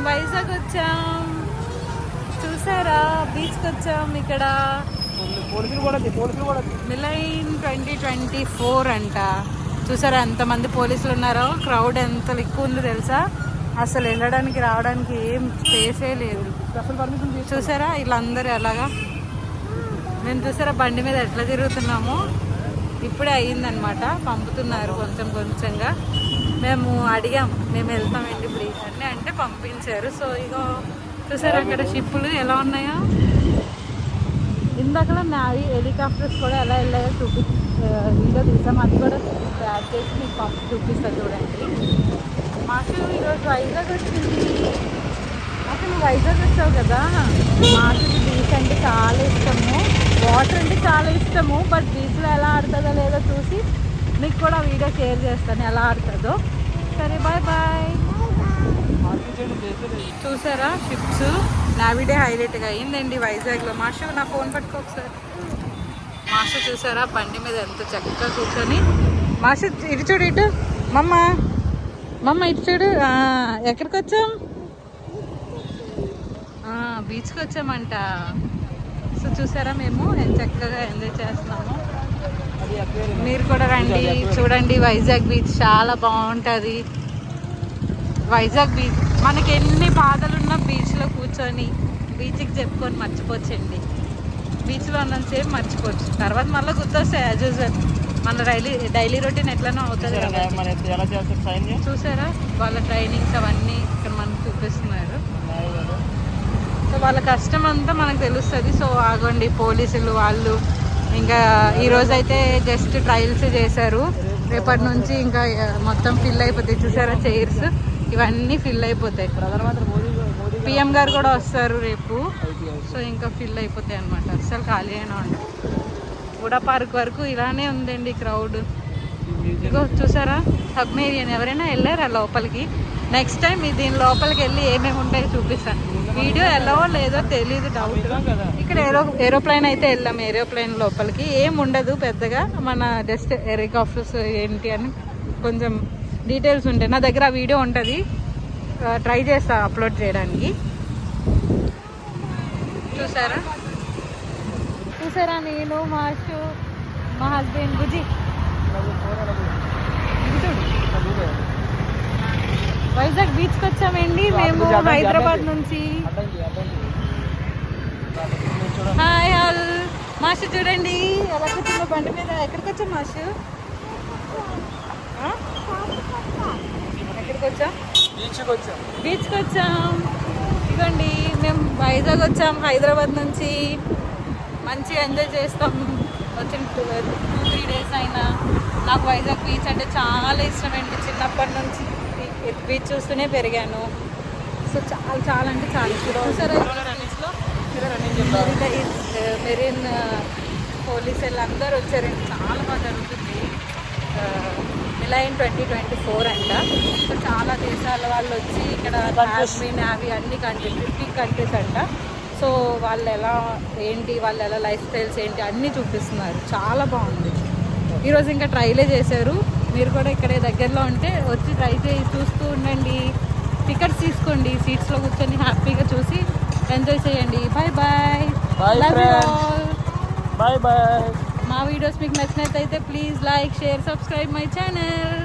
వైజాగ్ వచ్చాం. చూసారా బీచ్కి వచ్చాం. ఇక్కడ మిలైన్ 2024 అంట. చూసారా ఎంతమంది పోలీసులు ఉన్నారో. క్రౌడ్ ఎంత ఎక్కువ ఉంది తెలుసా. అసలు వెళ్ళడానికి రావడానికి ఏం స్పేసే లేదు. చూసారా వీళ్ళందరూ ఎలాగా. మేము చూసారా బండి మీద ఎట్లా తిరుగుతున్నాము. ఇప్పుడే అయ్యిందనమాట. పంపుతున్నారు కొంచెం కొంచెంగా. మేము అడిగాం మేము వెళ్తామండి ప్లీజ్ అని అంటే పంపించారు. సో ఇగో చూసారా అక్కడ షిప్పులు ఎలా ఉన్నాయో. ఇందాక నావి హెలికాప్టర్స్ కూడా ఎలా వెళ్ళాయో వీడియో తీసాం. అది కూడా యాడ్ చేసి మీకు చూపిస్తాను చూడండి. మాకు ఈరోజు వైజాగ్ వచ్చింది. అసలు వైజాగ్ వచ్చావు కదా. మాకు బీచ్ అంటే చాలా ఇష్టము, వాటర్ అంటే చాలా ఇష్టము. బట్ బీచ్లో ఎలా ఆడుతుందో లేదో చూసి మీకు కూడా వీడియో షేర్ చేస్తాను ఎలా ఆడుతుందో. సరే బాయ్ బాయ్. చూసారా షిప్స్. నావిడే హైలైట్గా అయ్యిందండి వైజాగ్లో. మాషు నా ఫోన్ పట్టుకో ఒకసారి. మాషు చూసారా బండి మీద ఎంత చక్కగా కూర్చొని. మాషు ఇటు చూడు ఇటు. మమ్మ ఇటు చూడు. ఎక్కడికి వచ్చాం. బీచ్కి వచ్చామంట. సో చూసారా మేము ఎంత చక్కగా ఎంజాయ్ చేస్తున్నాము. మీరు కూడా రండి చూడండి. వైజాగ్ బీచ్ చాలా బాగుంటుంది. వైజాగ్ బీచ్ మనకి ఎన్ని బాధలున్న బీచ్లో కూర్చొని బీచ్కి చెప్పుకొని మర్చిపోవచ్చండి. బీచ్లో ఉన్నంతసేపు మర్చిపోవచ్చు. తర్వాత మళ్ళీ గుర్తొస్తాయి యాజ్ యూజువల్. మన డైలీ రొటీన్ ఎట్లనో అవుతుంది కదా. చూసారా వాళ్ళ ట్రైనింగ్స్ అవన్నీ ఇక్కడ మనకు చూపిస్తున్నారు. సో వాళ్ళ కష్టం అంతా మనకు తెలుస్తుంది. సో ఆగండి పోలీసులు వాళ్ళు ఇంకా ఈరోజు అయితే జస్ట్ ట్రయల్స్ చేశారు. రేపటి నుంచి ఇంకా మొత్తం ఫిల్ అయిపోతాయి. చూసారా చైర్స్ ఇవన్నీ ఫిల్ అయిపోతాయి. పిఎం గారు కూడా వస్తారు రేపు. సో ఇంకా ఫిల్ అయిపోతాయి అన్నమాట. అసలు ఖాళీ అయినా ఉండదు. గుడా పార్క్ వరకు ఇలానే ఉందండి క్రౌడ్. ఇగో చూసారా సబ్మెరీన్. ఎవరైనా వెళ్ళారా లోపలికి. నెక్స్ట్ టైం దీని లోపలికి వెళ్ళి ఏమేమి ఉంటాయో చూపిస్తాను. వీడియో ఎలా లేదో తెలీదు, డౌట్. ఇక్కడ ఏరోప్లేన్ అయితే వెళ్ళాం. ఏరోప్లేన్ లోపలికి ఏం ఉండదు పెద్దగా. మన జస్ట్ హెలికాప్టర్స్ ఏంటి అని కొంచెం డీటెయిల్స్ ఉంటాయి. నా దగ్గర ఆ వీడియో ఉంటుంది, ట్రై చేస్తా అప్లోడ్ చేయడానికి. చూసారా నేను మాషు మా హస్బెండ్ బుజి. వైజాగ్ బీచ్కి వచ్చామండి మేము హైదరాబాద్ నుంచి. Hi all. మాషు చూడండి ఎలా కూర్చుందో బండి మీద. ఎక్కడికి వచ్చాం మాషు. ఎక్కడికి వచ్చాం. బీచ్కి వచ్చాం. ఇదిగోండి మేము వైజాగ్ వచ్చాం హైదరాబాద్ నుంచి. మంచిగా ఎంజాయ్ చేస్తాం. వచ్చిన 2-3 days అయినా. నాకు వైజాగ్ బీచ్ అంటే చాలా ఇష్టం అండి. చిన్నప్పటి నుంచి బీచ్ చూస్తూనే పెరిగాను. సో చాలా చాలా అంటే చాలా ఇష్టం. చూసారా మెరీన్ పోలీసు వాళ్ళందరూ వచ్చారండి. చాలా బాగా జరుగుతుంది. మిలైన్ 2024 అంట. సో చాలా దేశాల వాళ్ళు వచ్చి ఇక్కడ నావీ అన్ని కంట్రీస్ 50 కంట్రీస్ అంట. సో వాళ్ళు ఎలా ఏంటి, వాళ్ళు ఎలా లైఫ్ స్టైల్స్ ఏంటి అన్నీ చూపిస్తున్నారు. చాలా బాగుంది. ఈరోజు ఇంకా ట్రైలే చేశారు. మీరు కూడా ఇక్కడే దగ్గరలో ఉంటే వచ్చి ట్రై చేసి చూస్తూ ఉండండి. టికెట్స్ తీసుకోండి. సీట్స్లో కూర్చొని హ్యాపీగా చూసి ఎంజాయ్ చేయండి. Bye bye. Bye bye. మా వీడియోస్ మీకు నచ్చినట్లయితే please like, share, subscribe my channel.